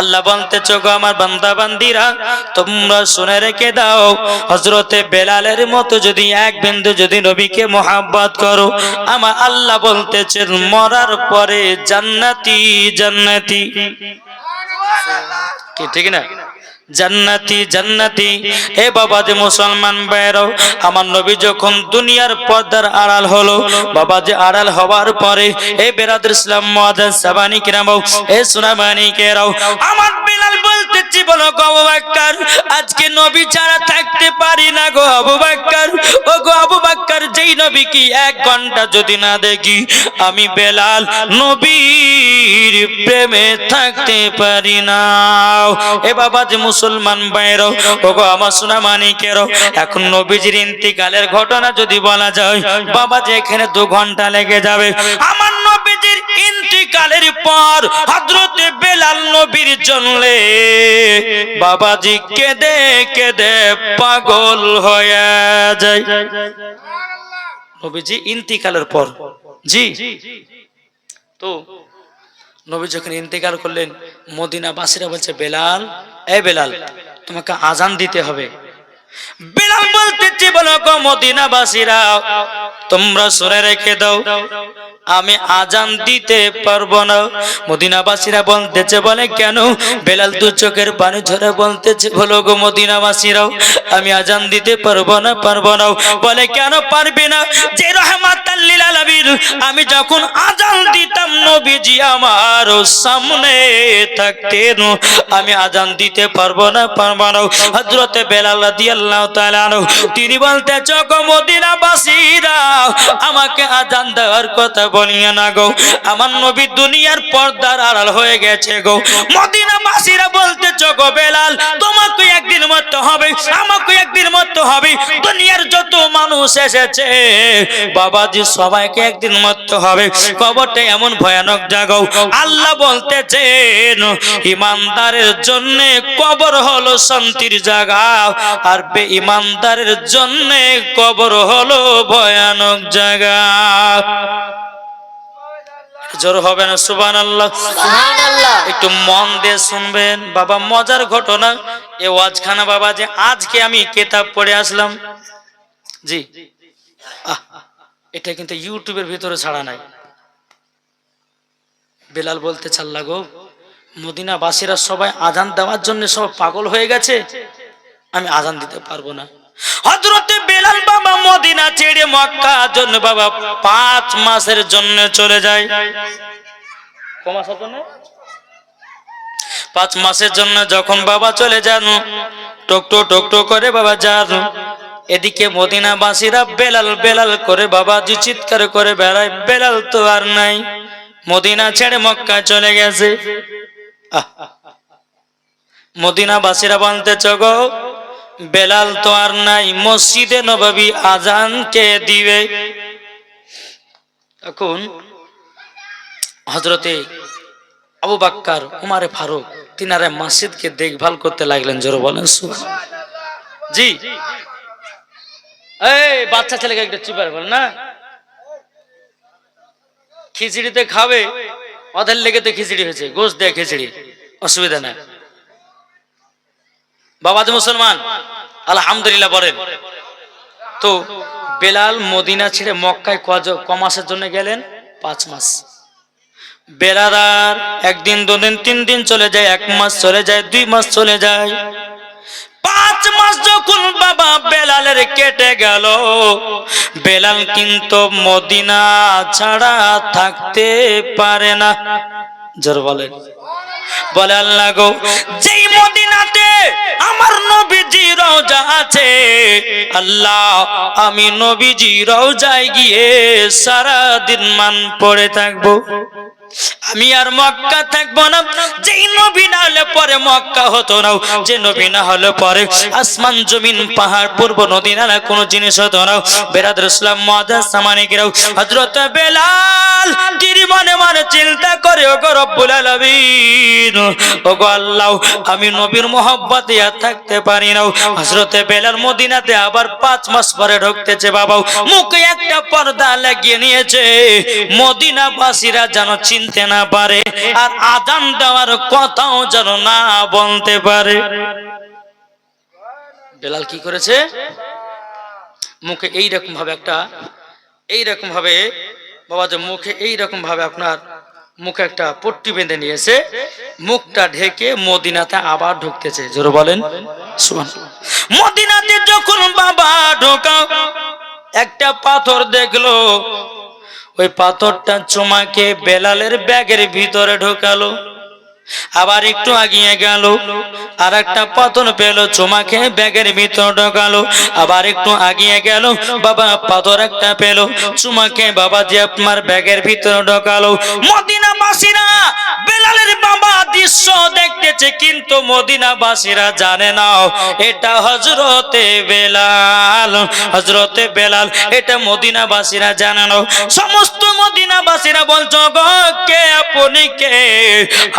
আল্লাহ বলতেছো গো আমার বান্দা বান্দিরা, তোমরা শুনে রেখে দাও, হযরতে বেলালের মতো যদি এক বিন্দু যদি নবীকে মহব্বত করো, আমার আল্লাহ বলতেছেন মরার পরে জান্নাতি জান্নাতি। কি ঠিক না? জান্নাতি জান্নাতি। এ বাবা যে মুসলমান ভাইরাও, আমার নবী যখন দুনিয়ার পর্দার আড়াল হলো, বাবা যে আড়াল হওয়ার পরে এ বেরাদর ইসলাম মুআজ্জিন সাবানি কিরামও, এ সুনামানি কেরাও, আমার বিলাল বলতেছি বলো গো আবু বকর, আজকে নবী ছাড়া থাকতে পারি না গো আবু বকর। ও গো আবু বকর, যেই নবী কি এক ঘন্টা যদি না দেখি, আমি বেলাল নবীর প্রেমে থাকতে পারি না। এ বাবা যে মুসলমান ভাইরাও, ওগো আমার সোনা মানিকেরও, এখন নবীজির ইন্তিকালের ঘটনা যদি বলা যায়, বাবা যে এখানে 2 ঘন্টা লেগে যাবে। আমার নবীজির ইন্তিকালের পর হযরতে বেলাল নবীর জন্য বাবাজি কেঁদে কেঁদে পাগল হয়ে যায়। নবীজি ইন্তিকালের পর, জি তো নবী যখন ইন্তেকাল করলেন, মদিনাবাসীরা বলছে বেলাল, এ বেলাল তোমাকে আজান দিতে হবে। বেলাল বলতেছে বলো গো মদিনাবাসীরা, তোমরা শুনে রেখে দাও, আমি আজান দিতে পারবো না। মদিনাবাসীরা বলতেছে বলে কেন? বেলাল 2 চোখের পানি ঝরে বলতেছে বলো গো মদিনাবাসীরাও, আমি আজান দিতে পারবো না পারবো না। বলে কেন পারবে না? যে রহমাতাল লিল আলামিন, আমি যখন আজান দিতাম নবীজি আমার সামনে থাকতেন, আমি আজান দিতে পারবো না পারবো না। হযরতে বেলাল রাদিয়াল্লাহু তাআলা আনহু তিনি বলতেছে গো মদিনাবাসীরা, আমাকে আজান দেওয়ার কথা বলিয়ে না গো, আমার নবী দুনিয়ার পর্দার আড়াল হয়ে গেছে গো। মদিনাবাসীরা বলতেছে গো বেলাল, তোমাকে একদিন মরতে হবে, আমাকে একদিন মরতে হবে, দুনিয়ার যত মানুষ এসেছে বাবাজি সবাইকে একদিন মরতে হবে। কবরটা এমন ভয়ানক জায়গা, আল্লাহ বলতেছেন ইমানদারের জন্য কবর হলো শান্তির জায়গা, আর বেঈমানদারের জন্য কবর হলো ভয়ানক জায়গা। জোর হবে না সুবহানাল্লাহ? সুবহানাল্লাহ। একটু মন দিয়ে শুনবেন বাবা, মজার ঘটনা। এ ওয়াজখানা বাবা যে আজকে আমি কিতাব পড়ে আসলাম, জি এটা কিন্তু ইউটিউবের ভিতরে ছাড়া নাই। বেলাল বলতে চাল্লা গো, মদিনাবাসীরা সবাই আজান দেওয়ার জন্য সব পাগল হয়ে গেছে, আমি আজান দিতে পারবো না। হযরতে বেলাল বাবা মদিনা ছেড়ে মক্কার জন্য বাবা 5 মাসের জন্য চলে যায়। কয় মাসের জন্য? 5 মাসের জন্য যখন বাবা চলে যান, টকটো টকটো করে বাবা যান, এদিকে মদিনাবাসীরা বেলাল বেলাল করে বাবাজি চিৎকার করে বেড়ায়, বেলাল তো আর নাই, মদিনা ছেড়ে মক্কা চলে গেছে। মদিনাবাসীরা বলতেছে গো বেলাল তো আর নাই, মসজিদে নববী আজান কে দিবে? তখন হযরতে আবু বকর, উমরে ফারুক তিনারা মসজিদকে দেখভাল করতে লাগলেন। জোরে বলেন সুবহানাল্লাহ। জি এই বাচ্চা ছেলেকে একটা চুপ করে বল না, খিচুড়িতে খাবে, ওদের লেগে তো খিচুড়ি হয়েছে, গোশত দেয় খিচুড়ি, অসুবিধা নাই। বাবা যে মুসলমান আলহামদুলিল্লাহ বলেন। তো বেলাল মদিনা ছেড়ে মক্কায় ক মাসের জন্য গেলেন? 5 মাস। বেলাল একদিন 2 দিন 3 দিন চলে যায়, 1 মাস চলে যায়, 2 মাস চলে যায়। 5 মাস যখন বাবা বেলালের কেটে গেল, বেলাল কিন্তু মদিনা ছাড়া থাকতে পারে না। জোর বলেন। বলে আল্লাহ গো, যেই মদিনাতে আমার নবীজি রওজা আছে, আল্লাহ আমি নবীজি রওজায় গিয়ে সারা দিন মান পড়ে থাকবো, আমি আর মক্কা থাকবো না। যেই নবী না হলে পরে পরে মক্কা হতো না, যে নবী না হলে পরে আসমান জমিন পাহাড় পূর্ব নদী নালা কোনো জিনিস হতো না। বেরাদর ইসলাম মুআজ্জাজ সামানিকেরাও, হযরত বেলাল তিনি মনে মনে চিন্তা করে, ওগো রব্বুল আলামিন, ওগো আল্লাহ, আমি নবীর মহব্বতে আর থাকতে পারি না। হযরত বেলাল মদিনাতে আবার 5 মাস পরে ঢুকতেছে বাবা, মুখে একটা পর্দা লাগিয়ে নিয়েছে, মদিনাবাসীরা যেন চিনতে না পারে, আর আযান দেওয়ার কথাও যেন না বলতে পারে। বেলাল কি করেছে? মুখে এইরকম ভাবে একটা, এইরকম ভাবে বাবা, যে মুখে এইরকম ভাবে আপনার মুখে একটা পট্টি বেঁধে নিয়েছে, মুখটা ঢেকে মদিনাতে আবার ঢুকতেছে। জোরে বলেন সুবহানাল্লাহ। মদিনাতে যখন বাবা ঢোকা, একটা পাথর দেখলো, ওই পাথরটা চুমাকে বেলালের ব্যাগের ভিতরে ঢোকালো। আবার একটু আগিয়ে গেল, আর একটা পাথর পেল, চুমাকে ব্যাগের ভিতর ঢোকালো। আবার একটু আগিয়ে গেল, বাবা পাথর একটা পেল, চুমাকে বাবা যে আপনার ব্যাগের ভিতর ঢোকালো। মদিনাবাসীরা বেলালের বাবা দৃশ্য দেখতেছে, কিন্তু মদিনাবাসীরা জানে না এটা হযরতে বেলাল, হযরতে বেলাল, এটা মদিনাবাসীরা জানে না। সমস্ত মদিনাবাসীরা বলছো, গো কে আপনি, কে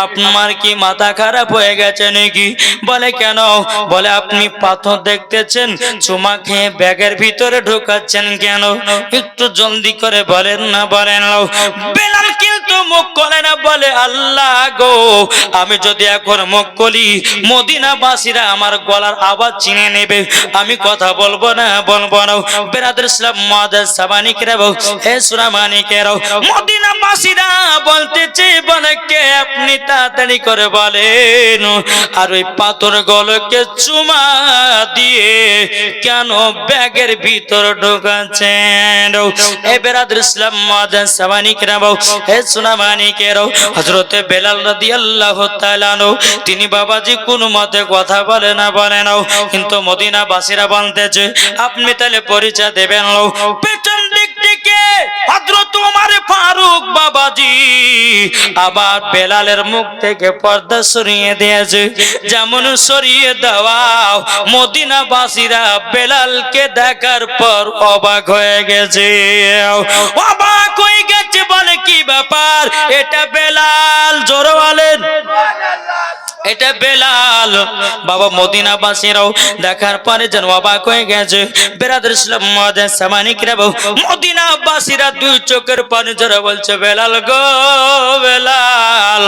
আপনার কি মাথা খারাপ হয়ে গেছে নাকি? বলে কেন? বলে আপনি পাথর দেখতেছেন, চুমা খেয়ে ব্যাগের ভিতরে ঢোকাচ্ছেন কেন? একটু জলদি করে বলেন না, বলেন। বেলাল কিন্তু মুখ করে না, বলে আল্লাহ গো, আমি যদি এখন মুখ খুলি মদিনাবাসীরা আমার গলার আওয়াজ চিনে নেবে, আমি কথা বলবো না, বলবো না। বেরাদর ইসলাম মুআজ্জাজ সামানিকেরাও, হে সুরামানিকেরাও, মদিনাবাসীরা বলতেছে, বলে কে আপনি, তাড়াতাড়ি করে বলেন, আর ওই পাথর গুলোকে চুমা দিয়ে কেন ব্যাগের ভিতর ঢোকাচ্ছেন? এ বেরাদর ইসলাম মুআজ্জাজ সামানিকেরাও, হে সুরামানিকেরাও, হযরতে বেলাল রাদিয়াল্লাহু তাআলা আনহু তিনি বাবাজি কোন মতে কথা বলে না, বলে না, কিন্তু মদিনাবাসীরা বলতেছে, আপনি তাহলে পরিচয় দেবেন। পেছন দিক থেকে হযরত ওমর ফারুক বাবাজি আবার বেলালের মুখ থেকে পর্দা সরিয়ে দিয়েছে। যেমন সরিয়ে দেওয়া, মদিনাবাসীরা বেলালকে দেখার পর অবাক হয়ে গেছে, অবাক হয়ে গেছে। বলে কি ব্যাপার, এটা বেলাল? জোরে বলেন, এটা বেলাল। বাবা মদিনাবাসীরাও দেখার পরে যেন অবাক হয়ে গেছে। বেরাদর ইসলাম মুআজ্জাজ সামানিকেরাও, মদিনাবাসীরা দুই চোখের পানি ঝরে বলছে, বেলাল গো, বেলাল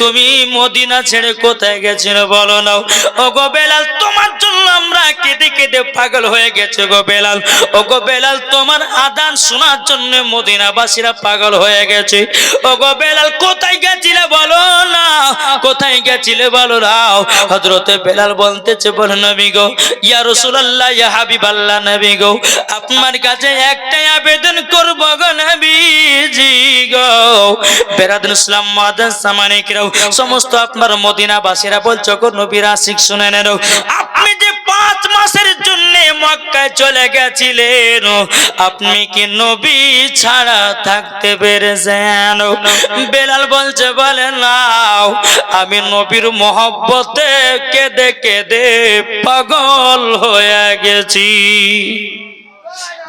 তুমি মদিনা ছেড়ে কোথায় গেছিলে বলো না? ও গো বেলাল, তোমার জন্য আমরা কেঁদে কেঁদে পাগল হয়ে গেছে গো বেলাল। ও গো বেলাল, তোমার আযান শোনার জন্য মদিনাবাসীরা পাগল হয়ে গেছে। ও গো বেলাল, কোথায় গেছিলে বলো না, কোথায় গেছিলে বলো না? হযরতে বেলাল বলতেছে, বলে নবী গো, ইয়া রাসূলুল্লাহ, ইয়া হাবিবাল্লাহ, নবী গো, আপনার কাছে একটাই আবেদন করব গো নবীজি গো। বেরাদর ইসলাম মুআজ্জাজ সামানিকেরাও, সমস্ত আপনার মদিনাবাসীরা বলছো, গো নবীর আশিক শুনে নেন, আপনি যে 5 মাসের জন্য মক্কায় চলে গেছিলেন, আপনি কি নবী ছাড়া থাকতে পেরেছেন? বেলাল বলছে, বলে না, আমি নবীর মহব্বতে কেঁদে কেঁদে পাগল হয়ে গেছি।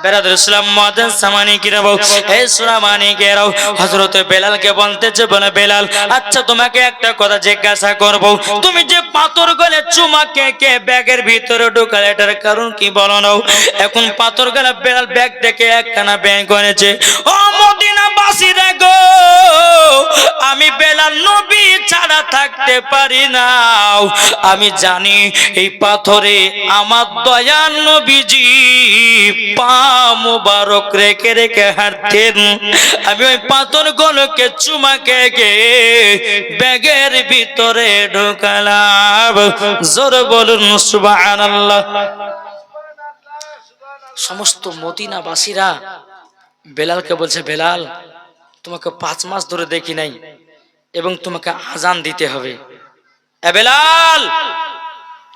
বেরাদর ইসলাম মুআজ্জাজ সামানিকেরাও, হে সুরামানিকেরাও, হযরতে বেলালকে বলতেছে, বলে বেলাল, আচ্ছা তোমাকে একটা কথা জিজ্ঞাসা করব, তুমি যে পাথর গলে চুমাকে কে ব্যাগের ভিতরে ঢোকালে, এটার কারণ কি বলো না? এখন পাথর গলে বেলাল ব্যাগ থেকে একখানা ব্যাগ করেছে। ও মদিনাবাসীরা গো, আমি বেলাল নবী ছাড়া থাকতে পারি না। আমি জানি এই পাথরে আমার দয়ার নবীজি পা মুবারক রেখে রেখে হাঁটতেন। আমি ওই পাথরগুলোকে চুমাকে গে ব্যাগের ভিতরে ঢোকালাম। জোরে বলুন সুবহানাল্লাহ। সমস্ত মদিনাবাসীরা বেলালকে বলছে, বেলাল তোমাকে 5 মাস ধরে দেখি নাই, এবং তোমাকে আযান দিতে হবে। এ বেলাল,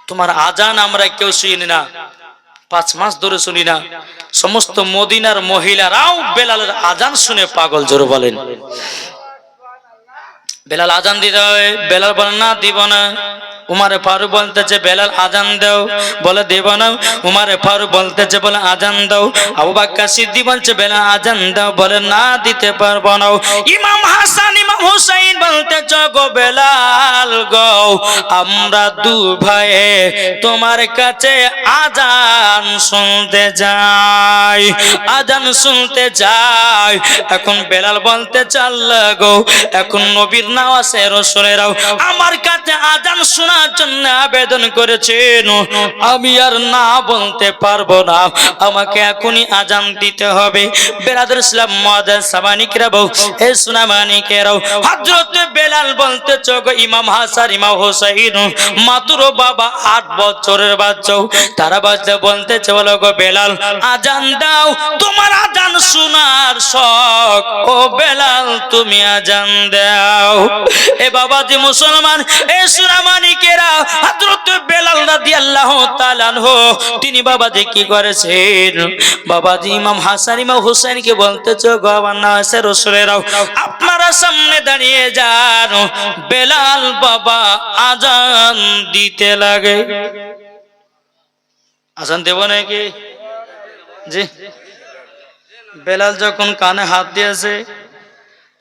তোমার আযান আমরা কেউ শুনি না, 5 মাস ধরে শুনি না। সমস্ত মদিনার মহিলারাও বেলালের আযান শুনে পাগল। জোরে বলেন। বেলাল আজান দিতে হবে। বেলাল বলে না দিব না। উমারে ফারুক বলতেছে বেলাল আজান দাও, বলে দেব না। উমারে ফারুক বলতেছে বলে আজান দাও। আবু বকর সিদ্দিক বলছে বেলাল আজান দাও, বলে না দিতে পারবো না। ইমাম হাসান ইমাম হুসাইন বলতেছে গো বেলাল গো, আমরা দু ভাইয়ে তোমার কাছে আজান শুনতে যাই, আজান শুনতে যাই। এখন বেলাল বলতে আল্লাহ গো, এখন নবীর নওয়াজে রাসূলেরাও আমার কাছে আজান শোনার জন্য আবেদন করেছেন, আমি আর না বলতে পারবো না, আমাকে এখনই আজান দিতে হবে। বেরাদর ইসলাম মুআজ্জাজ সামানিকরাও, এ সুনামানিকেরাও, হযরত বেলাল বলতে গো ইমাম হাসান ইমাম হুসাইন মাত্র বাবা 8 বছরের বাচ্চা, তারা বাচ্চা বলতেছে বলো গো বেলাল আজান দাও, তোমার আজান শোনার শখ, ও বেলাল তুমি আজান দাও। এ বাবাজি মুসলমান, এ সুনামানিকেরা, হযরত বেলাল রাদিয়াল্লাহু তাআলা আনহু তিনি বাবাজি কি করেছেন, বাবাজি ইমাম হাসান ইমাম হুসাইনকে বলতেছে গো আমার নওয়াজে রাসূলেরাও আপনারা সামনে দাঁড়িয়ে যান, বেলাল বাবা আজান দিতে লাগে। আজান দেব নাকি? জি। বেলাল যখন কানে হাত দিয়েছে,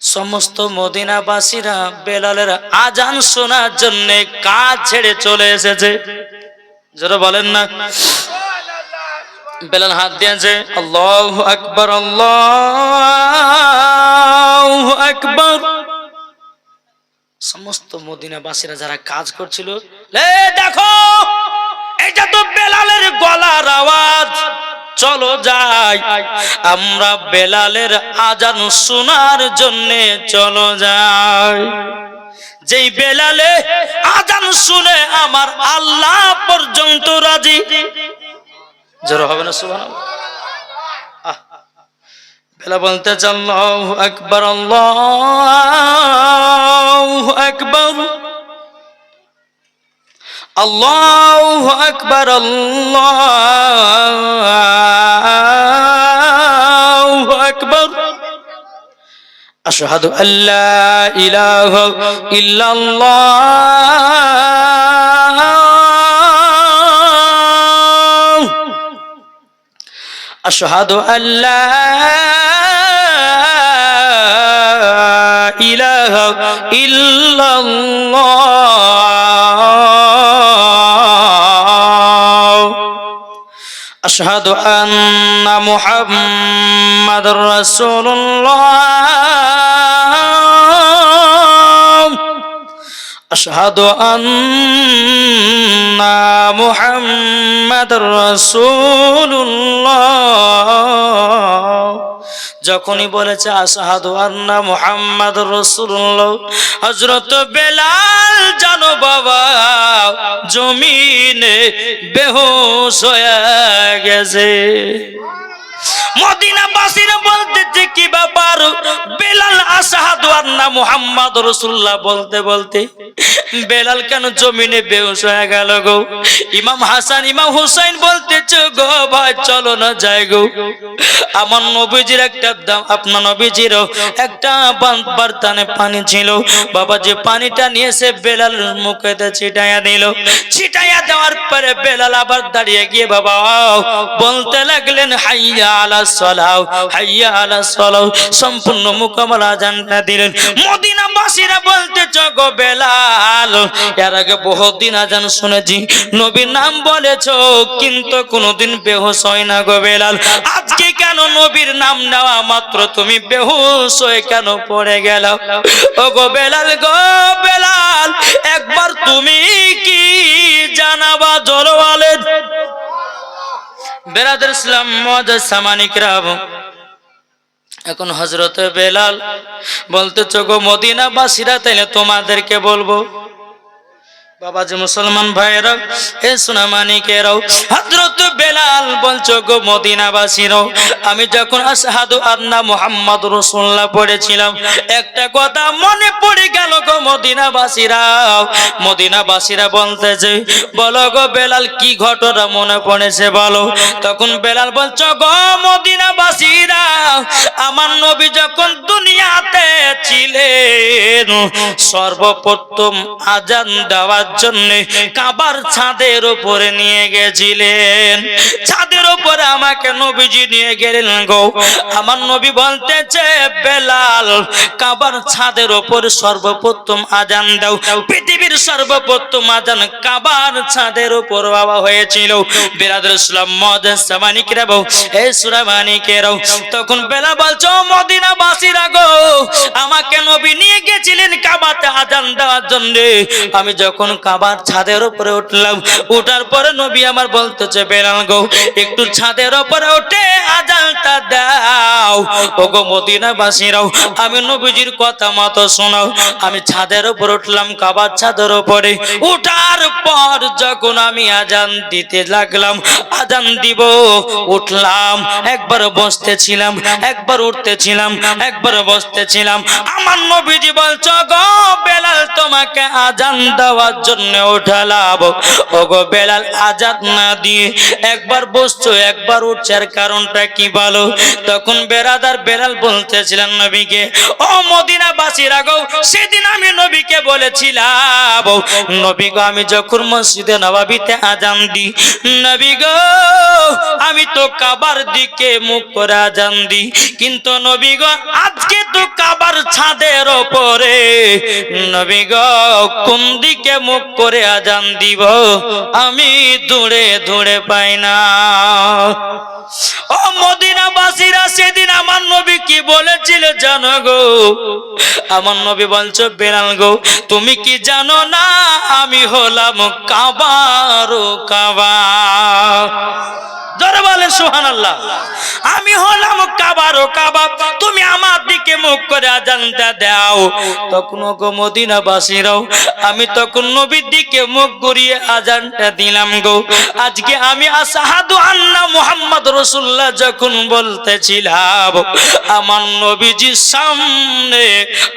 সমস্ত মদিনাবাসীরা বেলালের আজান শোনার জন্য কাজ ছেড়ে চলে এসেছে। যারা বলেন না, বেলাল হাত দিয়েছে, আল্লাহু আকবার আল্লাহু আকবার। সমস্ত মদিনাবাসীরা যারা কাজ করছিল, দেখো এটা তো বেলালের গলার আওয়াজ, চলো যাই আমরা বেলালের আজান শোনার জন্য চলো যাই। যেই বেলালে আজান শুনে আমার আল্লাহ পর্যন্ত রাজি। জোরে হবে না সুবহানাল্লাহ? বেলাল বলতে আল্লাহু আকবার আল্লাহু আকবার আল্লাহু আকবার আল্লাহু আকবার আশহাদু আল্লা ইলাহা ইল্লাল্লাহ আশহাদু আল্লা ইলাহা ইল্লাল্লাহ আশহাদু আন্না মুহাম্মাদুর রাসূলুল্লাহ আশহাদু আন্না মুহাম্মাদুর রাসূলুল্লাহ। যখনই বলেছে আশহাদু আন্না মুহাম্মাদুর রাসূলুল্লাহ, হযরত বেলাল জানো বাবা জমিনে বেহুশ হয়ে গেছে। মদিনাবাসীরা বলতেছে কি ব্যাপার, বেলাল আশহাদু আন্না মুহাম্মাদুর রাসূলুল্লাহ বলতে বলতে বেলাল কেন জমিনে বেহুশ হয়ে গেল গো? ইমাম হাসান ইমাম হুসাইন বলতেছে গো ভাই চলো না যাই গো, আমার নবীজির একটা দাম, আপনার নবীজিরও একটা বারতানে পানি ছিল, বাবা যে পানিটা নিয়ে এসে বেলালের মুখেতে ছিটাইয়া দিল। ছিটাইয়া দেওয়ার পরে বেলাল আবার দাঁড়িয়ে গিয়ে বাবা বলতে লাগলেন হাইয়া আলা সালাহ হাইয়া আলা সালাহ, সম্পূর্ণ মুকাম্মাল আযানটা দিলেন। মদিনাবাসীরা বলতেছে গো বেলাল এর আগে বহুদিন আযান শুনেছি, নবীর নাম বলেছো কিন্তু কোনোদিন বেহুশ হয় না গো বেলাল, আজকে কেন নবীর নাম নেওয়া মাত্র তুমি বেহুশ হয়ে কেন পড়ে গেল? ও গো বেলাল গো বেলাল একবার তুমি কি জানাবা জলওয়ালে। বেরাদর ইসলাম মুআজ্জাজ সামানিকরাম, এখন হযরত বেলাল বলতেছে গো মদিনাবাসীরা তাইলে তোমাদেরকে বলবো, বাবা যে মুসলমান ভাইরা, এ সোনা মানিকেরাও, হযরত বেলাল বলছো গো মদিনাবাসীরাও, আমি যখন আশহাদু আন্না মুহাম্মাদুর রাসূলুল্লাহ পড়েছিলাম, একটা কথা মনে পড়ে গেল গো মদিনাবাসীরাও। মদিনাবাসীরা বলতেছে, বলো গো বেলাল কি ঘটনা মনে পড়েছে বলো। তখন বেলাল বলছো গো মদিনাবাসীরা, আমার নবী যখন দুনিয়াতে ছিলেন সর্বপ্রথম আজান দেওয়ার জন্য কাবার ছাদের উপরে নিয়ে গেছিলেন। ছাদের উপরে আমাকে নবীজি নিয়ে গেলেন গো। আমার নবী বলতেছে, বেলাল কাবার ছাদের উপরে সর্বপ্রথম আজান দাও। পৃথিবীর সর্বপ্রথম আজান কাবার ছাদের উপর বাবা হয়েছিল। বিরাদর ইসলাম মুআজ্জাজ মানিকেরাও, এই সূরা মানিকেরাও, তখন বেলাল বলছো মদিনাবাসীরা গো, আমাকে নবী নিয়ে গেছিলেন কাবাতে আজান দেওয়ার জন্য। আমি যখন কাবার ছাদের উপরে উঠলাম, উঠার পরে নবী আমার বলতেছে, বেলাল গো একটু ছাদের উপরে উঠে আজানটা দাও। ওগো মদিনাবাসীরাও, আমি নবীজির কথা মতো শোনাও। আমি ছাদের উপর উঠলাম, কাবার ছাদের উপরে উঠার পর যখন আমি আজান দিতে লাগলাম, আজান দিব, উঠলাম, একবার বসতেছিলাম, একবার উঠতেছিলাম, একবার বসতেছিলাম। আমার নবীজি বলছো গো বেলাল তোমাকে আজান দেওয়ার জন্য উঠালাম। ওগো বেলাল আজান না দিয়ে একবার বসছো একবার উঠছে, এর কারণটা কি বলো। তখন বেলাল বলতেছিলেন নবীকে, ও মদিনাবাসীরা গো, সেদিন আমি নবীকে বলেছিলাম, নবী গো আমি যখন মসজিদে নববীতে আজান দিই, নবী গো আমি তো কাবার দিকে মুখ করে আজান দিই, কিন্তু নবী গো আজকে তো কাবার ছাদের উপরে, নবী গো কোন দিকে মুখ করে আজান দিব আমি দূরে দূরে পাই না। ও মদিনাবাসীরা, সেদিন আমার নবী কি বলেছিল জানো গো? আমার নবী বলছো, বেলাল গো তুমি কি জানো না আমি হলাম কাবার কাবা। জোরে বলেন সুবহানাল্লাহ। আমি হলাম কাবার কাবা, তুমি আমার দিকে মুখ করে আজানটা দাও। তখন গো মদিনাবাসীরাও, আমি তখন নবীর দিকে মুখ ঘুরিয়ে আজানটা দিলাম গো। আজকে আমি আশহাদু আন্না মুহাম্মদ রাসূলুল্লাহ যখন বলতেছিলাম, আমার নবীজির সামনে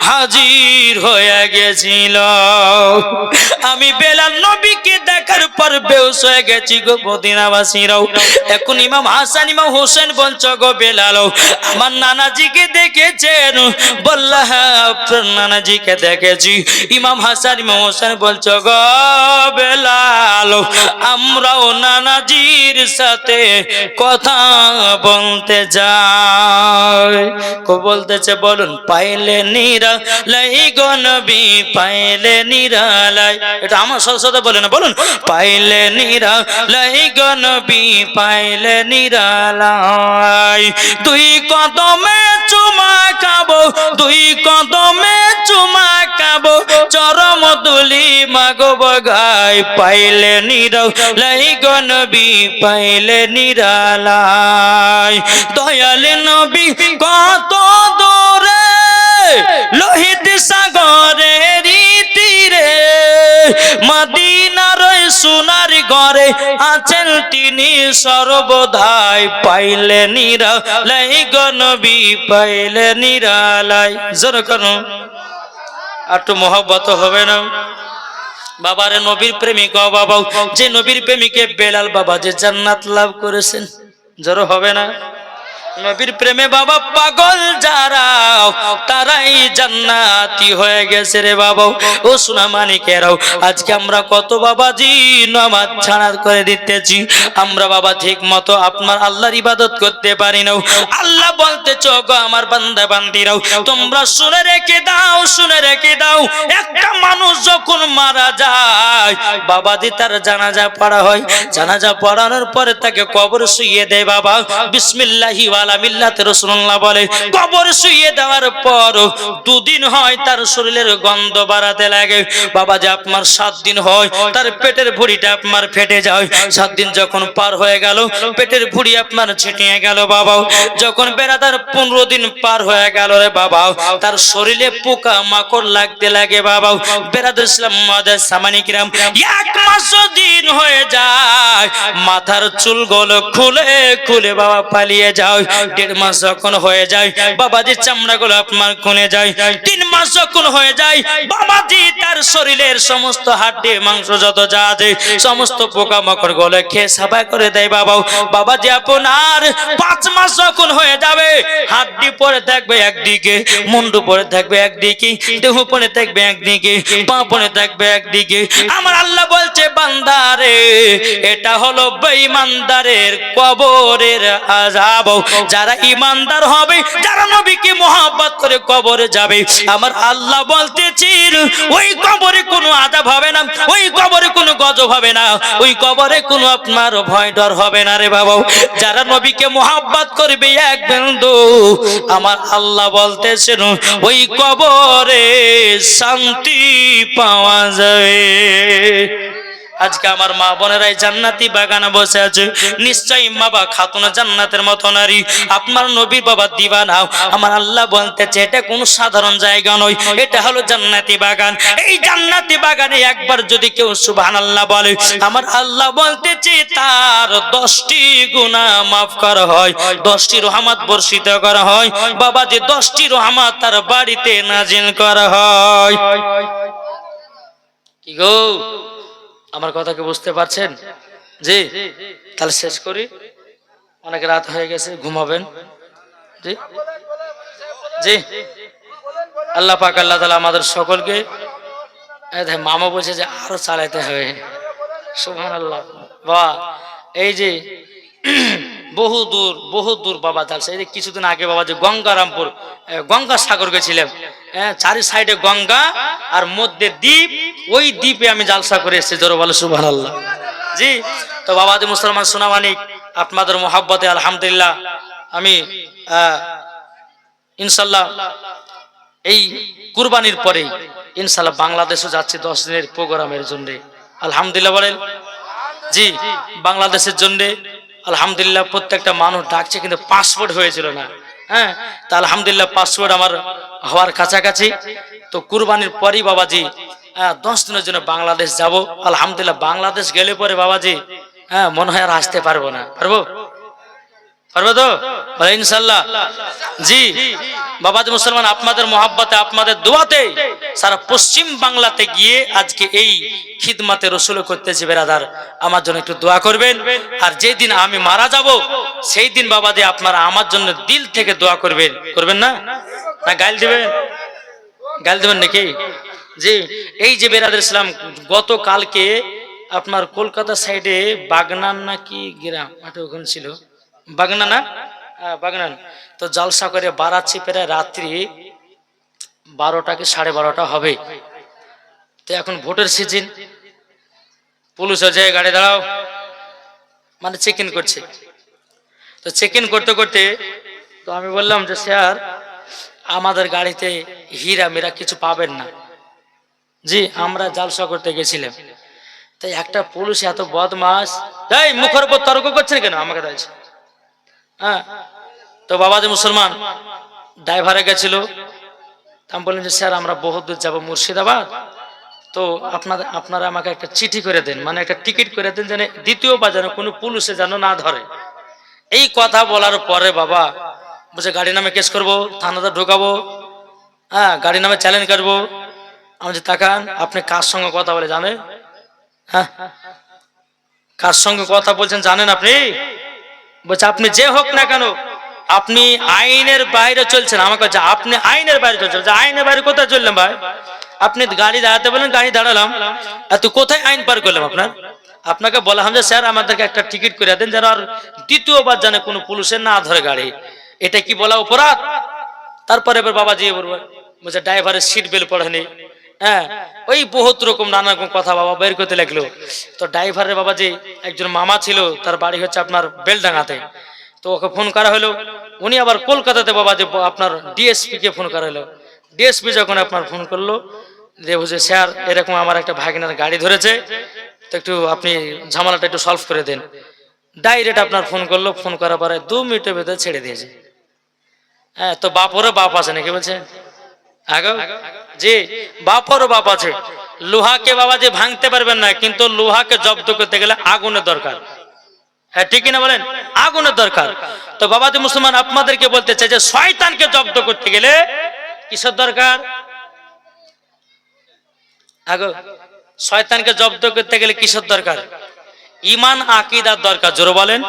হাজির হয়ে গেছিল। আমি বেলাল নবীকে দেখার পর বেহুশ হয়ে গেছি গো মদিনাবাসীরাও। এখন ইমাম হাসান ইমাম হোসেন বলছো গো বেলাল আমার নানাজিকে দেখেছেন? বললা হ্যাঁ আপনার নানাজিকে দেখেছি। ইমাম হাসান ইমাম হোসেন বলছো গো বেলাল আমরাও নানাজির সাথে কথা বলতে যাই। কো বলতেছে বলুন, পাইলে নিরালাই গো নবী পাইলে নিরালাই। এটা আমার সাথে বলে না, বলুন পাইলে নিরালাই গো নবী পাইলে নিরালাই। দুই কদমে চুমা খাবো, দুই কদমে চুমা খাবো, চরম দুলি মাগব গায়। পাইলে নিরালাই গো নবী পাইলে নিরালাই। দয়াল নবী কত দূরে লোহিত সাগরের তীরে, মদিনার সোনার ঘরে আছেন তিনি সর্বদাই। পাইলে নিরালাই গো নবী পাইলে নিরালাই। জোরে করো, একটু মহব্বত হবে না? বাবারে নবীর প্রেমিক, ও বাবা যে নবীর প্রেমিকে বেলাল বাবা যে জান্নাত লাভ করেছেন, জোরে হবে না? নবীর প্রেমে বাবা পাগল যারা তারাই জান্নাতি হয়ে গেছে রে বাবা। ও সোনা মানিকেরাও, আজকে আমরা কত বাবাজি নামাজ ছাড়া করে দিতেছি। আমরা বাবা ঠিক মতো আপনার আল্লাহর ইবাদত করতে পারি না। আল্লাহ বলতেছ গো আমার বান্দা বান্দিরাও, তোমরা শুনে রেখে দাও, শুনে রেখে দাও। একটা মানুষ যখন মারা যায় বাবাজি তার জানাজা পড়া হয়। জানাজা পড়ানোর পরে তাকে কবর শুইয়ে দেয় বাবা, বিসমিল্লাহি ওয়া আলা মিল্লাতে রাসূলুল্লাহ বলে কবর শুইয়ে দেওয়ার পর 2 দিন হয় তার শরীরের গন্ধ বাড়াতে লাগে। বাবা যে আপনার 7 দিন হয় তার পেটের ভুঁড়িটা আপনার ফেটে যায়। 7 দিন যখন পার হয়ে গেল পেটের ভুঁড়ি আপনার ছিটিয়ে গেল বাবা। যখন বেরাদার 15 দিন পার হয়ে গেল রে বাবা, তার শরীরে পোকা মাকড় লাগতে লাগে বাবা। বেরাদার ইসলাম মাদার সামানিকরাম 1 মাস দিন হয়ে যায়, মাথার চুলগুলো খুলে খুলে বাবা পালিয়ে যায়। 1.5 মাস যখন হয়ে যায় বাবাজি চামড়াগুলো আপনার খুলে যায়। 3 মাস যখন হয়ে যায় বাবাজি তার শরীরের সমস্ত হাড় মাংস যত যা আছে সমস্ত পোকা মাকড় গুলো খেয়ে সাফা করে দেয় বাবা। বাবাজি আপনার 5 মাস যখন হয়ে যাবে হাড্ডি পড়ে থাকবে একদিকে, মুন্ডু পড়ে থাকবে একদিকে, দেহ পড়ে থাকবে একদিকে, পা পড়ে থাকবে একদিকে। আমার আল্লাহ বলছে বান্দারে এটা হলো বেঈমানদারের কবরের আযাব। যারা ঈমানদার হবে, যারা নবীকে মহব্বত করে কবরে যাবে, আমার আল্লাহ বলতেছেন ওই কবরে কোনো আযাব হবে না, ওই কবরে কোনো গজব হবে না, ওই কবরে কোনো আপনার ভয় ডর হবে না রে বাবা। যারা নবীকে মহব্বত করবে এক বিন্দু, আমার আল্লাহ বলতেছেন ওই কবরে শান্তি পাওয়া যাবে। আজকে আমার মা বোনেরাই জান্নাতি বাগানে বসে আছে, নিশ্চয়ই মা বা খাতুন জান্নাতের মতো নারী। আপনার নবী বাবা দিবানা, আমার আল্লাহ বলতেছে এটা কোনো সাধারণ জায়গা নয়, এটা হলো জান্নাতি বাগান। এই জান্নাতি বাগানে একবার যদি কেউ সুবহানাল্লাহ বলে, আমার আল্লাহ বলতেছে তার 10টি গুনাহ মাফ করা হয়, 10টি রহমত বর্ষিত করা হয় বাবা, যে 10টি রহমত তার বাড়িতে নাজিল করা হয়। কি গো আমার কথা কি বুঝতে পারছেন? জি, তাহলে শেষ করি, অনেক রাত হয়ে গেছে, ঘুমাবেন। জি জি, আল্লাহ পাক আল্লাহ তাআলা আমাদের সকলকে, মামা বলছে যে আরো চালাতে হবে। সুবহানাল্লাহ। বাহ, এই যে বহু দূর বাবা জালসা। এই যে কিছুদিন আগে বাবা যে গঙ্গারামপুর গঙ্গা সাগর গেছিলাম, চারি সাইডে গঙ্গা আর মধ্যে দ্বীপ, ওই দ্বীপে আমি জালসা করে এসেছি। জোরে বলো সুবহানাল্লাহ। জি, তো বাবা যে মুসলমান সোনামানিক, আপনাদের মোহাব্বতে আলহামদুলিল্লাহ আমি ইনশাল্লাহ এই কুরবানির পরে ইনশাল্লাহ বাংলাদেশে যাচ্ছি 10 দিনের প্রোগ্রামের জন্য। আলহামদুলিল্লাহ বলেন। জি, বাংলাদেশের জন্য আলহামদুলিল্লাহ প্রত্যেকটা মানুষ ডাকছে, কিন্তু পাসপোর্ট হয়েছিল না। হ্যাঁ, তা আলহামদুলিল্লাহ পাসপোর্ট আমার হওয়ার কাছাকাছি। তো কুরবানির পরই বাবাজি 10 দিনের জন্য বাংলাদেশ যাব। আলহামদুলিল্লাহ বাংলাদেশ গেলে পরে বাবাজি মনে হয় আর আসতে পারবো না। পারবো তো ইনশাল্লাহ। জি বাবাজি মুসলমান, আপনাদের মোহাব্বতে আপনাদের দোয়াতে সারা পশ্চিম বাংলাতে গিয়ে আজকে এই খিদমতে রসুল করতেছি। বেরাদার আমার জন্য একটু দোয়া করবেন। আর যেই দিন আমি মারা যাব সেই দিন বাবাজি আপনারা আমার জন্য দিল থেকে দোয়া করবেন। করবেন না? না গাল দিবেন নাকি? জি, এই যে বেরাদার ইসলাম, গতকালকে আপনার কলকাতা সাইডে বাগনান নাকি গ্রাম ওখানে ছিল, বাগনা না, বাগনান, তো জলসা করে বাড়াচ্ছি প্রায় রাত্রি 12টা কি 12:30 হবে। তো এখন ভোটের সিজন, পুলিশ হচ্ছে গাড়ি দাঁড়াও, মানে চেক ইন করছে। তো চেক ইন করতে করতে তো আমি বললাম যে স্যার আমাদের গাড়িতে হীরা মেরা কিছু পাবেন না। জি, আমরা জালসা করতে গেছিলাম। তাই একটা পুলিশ এত বদমাস, এই মুখের উপর তর্ক করছেন কেন আমাকে দাঁড়িয়েছে। হ্যাঁ, তো বাবা যে মুসলমান ড্রাইভারে গেছিল, আমি বললাম যে স্যার আমরা বহুত দূর যাবো মুর্শিদাবাদ, তো আপনারা আমাকে একটা চিঠি করে দেন, মানে একটা টিকিট করে দেন, যেন দ্বিতীয়বার যেন কোনো পুলিশে যেন না ধরে। এই কথা বলার পরে বাবা বলছে গাড়ি নামে কেস করবো, থানাতে ঢোকাবো, হ্যাঁ গাড়ি নামে চ্যালেঞ্জ করবো। আমি যে তাকান, আপনি কার সঙ্গে কথা বলে জানেন? হ্যাঁ, কার সঙ্গে কথা বলছেন জানেন আপনি? বলছে আপনি যে হোক না কেন আপনি আইনের বাইরে চলছেন। আমাকে বলছে আপনি আইনের বাইরে চলছেন। আইনের বাইরে কোথায় চললাম ভাই? আপনি গাড়ি দাঁড়াতে বলেন, গাড়ি দাঁড়ালাম, আর তুই কোথায় আইন পার করলাম? আপনাকে বলা যে স্যার আমাদেরকে একটা টিকিট করে দেন, যেন আর দ্বিতীয়বার জানে কোনো পুলিশের না ধরে গাড়ি। এটা কি বলা অপরাধ? তারপরে এবার বাবা জিয়ে বলবো, বলছে ড্রাইভারের সিট বেল্ট পড়েনি, হ্যাঁ ওই বহুত রকম নানা রকম কথা বাবা বের করতে লাগলো। তো ড্রাইভারের বাবা যে একজন মামা ছিল, তার বাড়ি হচ্ছে আপনার বেলডাঙ্গাতে। তো ওকে ফোন করা হলো, উনি আবার কলকাতাতে বাবা যে আপনার ডিএসপি কে ফোন করা হলো। ডিএসপি যখন আপনার ফোন করলো যে বুঝে স্যার এরকম আমার একটা ভাগিনার গাড়ি ধরেছে, তো একটু আপনি ঝামেলাটা একটু সলভ করে দেন। ডাইরেক্ট আপনার ফোন করলো, ফোন করার পরে 2 মিনিটের ভেতরে ছেড়ে দিয়েছে। হ্যাঁ, তো বাপরও বাপ আছে নাকি বলছে আগে জি, বাপরও বাপ আছে। লোহাকে বাবা যে ভাঙতে পারবেন না, কিন্তু লোহাকে জব্দ করতে গেলে আগুনের দরকার। হ্যাঁ ঠিক না বলেন, আগুনের দরকার। তো বাবা যে মুসলমান আপনাদেরকে বলতে চাই যে শয়তানকে জব্দ করতে গেলে কিসের দরকার? আগো শয়তানকে জব্দ করতে গেলে কিসের দরকার? ঈমান আকীদার দরকার। জোরে বলেন।